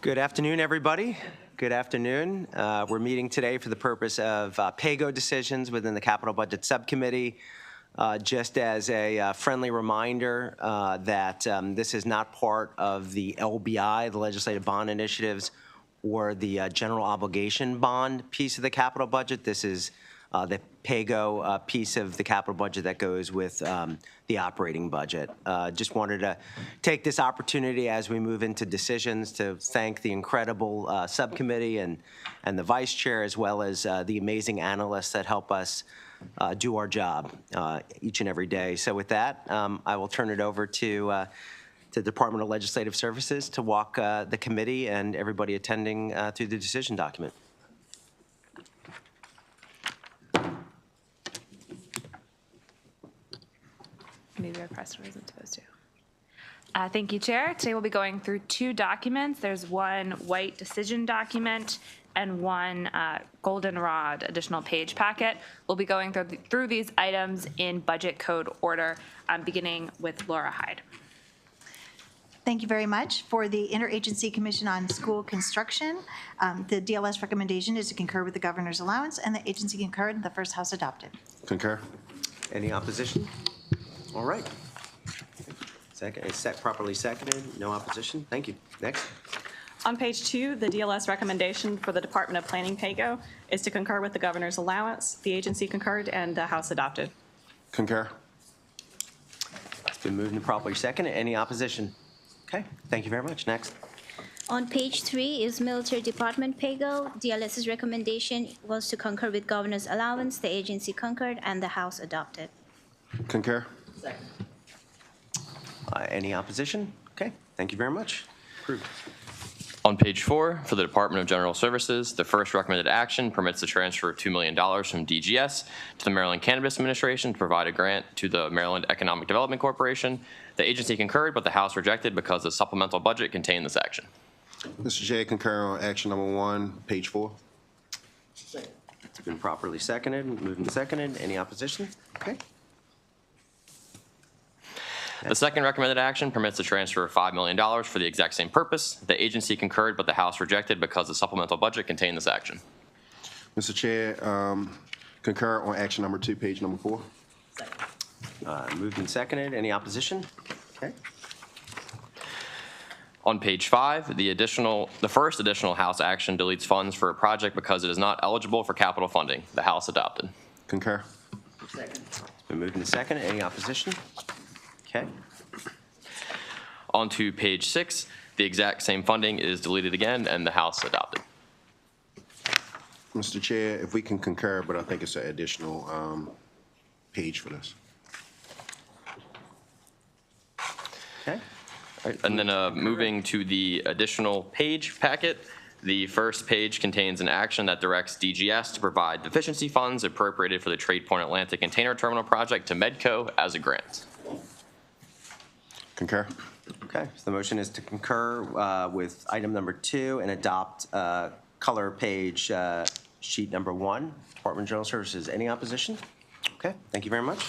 Good afternoon, everybody. Good afternoon. We're meeting today for the purpose of PAYGO decisions within the Capital Budget Subcommittee. Just as a friendly reminder that this is not part of the LBI, the Legislative Bond Initiatives, or the General Obligation Bond piece of the capital budget. This is the PAYGO piece of the capital budget that goes with the operating budget. Just wanted to take this opportunity as we move into decisions to thank the incredible subcommittee and the vice chair, as well as the amazing analysts that help us do our job each and every day. So with that, I will turn it over to the Department of Legislative Services to walk the committee and everybody attending through the decision document. Maybe our press wasn't supposed to. Thank you, Chair. Today we'll be going through two documents. There's one white decision document and one goldenrod additional page packet. We'll be going through these items in budget code order, beginning with Laura Hyde. Thank you very much. For the Interagency Commission on School Construction, the DLS recommendation is to concur with the governor's allowance, and the agency concurred and the first House adopted. Concur. Any opposition? All right. Second, it's properly seconded. No opposition. Thank you. Next. On page 2, the DLS recommendation for the Department of Planning PAYGO is to concur with the governor's allowance. The agency concurred and the House adopted. Concur. It's been moved and properly seconded. Any opposition? Okay. Thank you very much. Next. On page 3 is Military Department PAYGO. DLS's recommendation was to concur with governor's allowance. The agency concurred and the House adopted. Concur. Second. Any opposition? Okay. Thank you very much. Approved. On page 4, for the Department of General Services, the first recommended action permits the transfer of $2 million from DGS to the Maryland Cannabis Administration to provide a grant to the Maryland Economic Development Corporation. The agency concurred, but the House rejected because the supplemental budget contained this action. Mr. Chair, concur on action number 1, page 4. Second. It's been properly seconded. Moved and seconded. Any opposition? Okay. The second recommended action permits the transfer of $5 million for the exact same purpose. The agency concurred, but the House rejected because the supplemental budget contained this action. Mr. Chair, concur on action number 2, page number 4. Second. Moved and seconded. Any opposition? Okay. On page 5, the first additional House action deletes funds for a project because it is not eligible for capital funding. The House adopted. Concur. Second. It's been moved and seconded. Any opposition? Okay. On to page 6, the exact same funding is deleted again, and the House adopted. Mr. Chair, if we can concur, but I think it's an additional page for this. Okay. All right, and then moving to the additional page packet, the first page contains an action that directs DGS to provide deficiency funds appropriated for the Trade Point Atlantic Container Terminal project to Medco as a grant. Concur. Okay, so the motion is to concur with item number 2 and adopt color page sheet number 1, Department of General Services. Any opposition? Okay, thank you very much.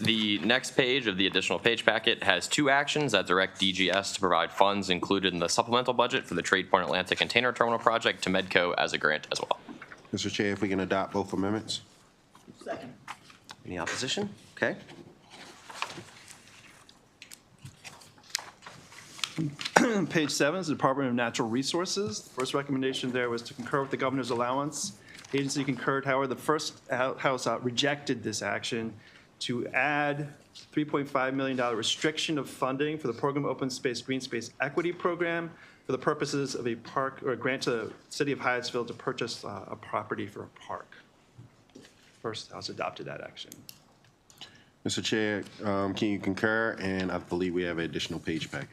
The next page of the additional page packet has 2 actions that direct DGS to provide funds included in the supplemental budget for the Trade Point Atlantic Container Terminal project to Medco as a grant as well. Mr. Chair, if we can adopt both amendments. Second. Any opposition? Okay. Page 7 is the Department of Natural Resources. The first recommendation there was to concur with the governor's allowance. The agency concurred. However, the first House rejected this action to add $3.5 million restriction of funding for the Program Open Space Green Space Equity Program for the purposes of a park or a grant to the city of Hyattsville to purchase a property for a park. First House adopted that action. Mr. Chair, can you concur? And I believe we have an additional page packet.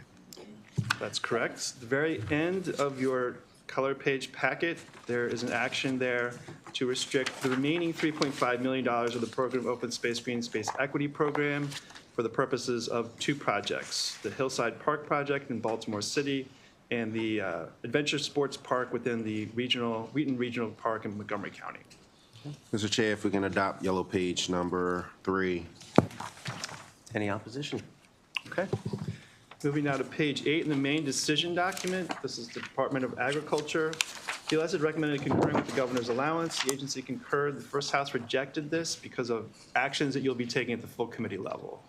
That's correct. The very end of your color page packet, there is an action there to restrict the remaining $3.5 million of the Program Open Space Green Space Equity Program for the purposes of 2 projects, the Hillside Park project in Baltimore City and the Adventure Sports Park within the Wheaton Regional Park in Montgomery County. Mr. Chair, if we can adopt yellow page number 3. Any opposition? Okay. Moving now to page 8 in the main decision document. This is the Department of Agriculture. DLS had recommended concurring with the governor's allowance. The agency concurred. The first house rejected this because of actions that you'll be taking at the full committee level.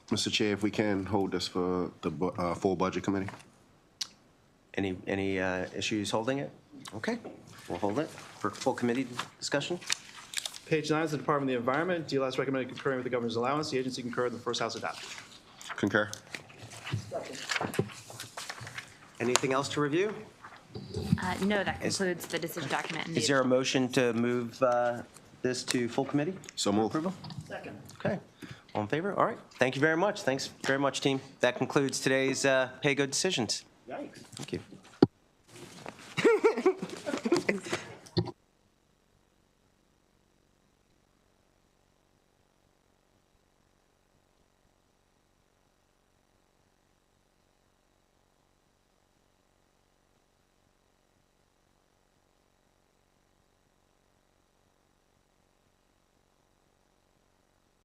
Mr. Chair, if we can hold this for the full budget committee. Any issues holding it? Okay, we'll hold it for full committee discussion. Page 9 is the Department of the Environment. DLS recommended concurring with the governor's allowance. The agency concurred. The first house adopted. Concur. Anything else to review? No, that concludes the decision document. and the Is there a motion to move this to full committee? So move. Approval? Okay, all in favor? All right, thank you very much. Thanks very much, team. That concludes today's PAYGO decisions. Thank you.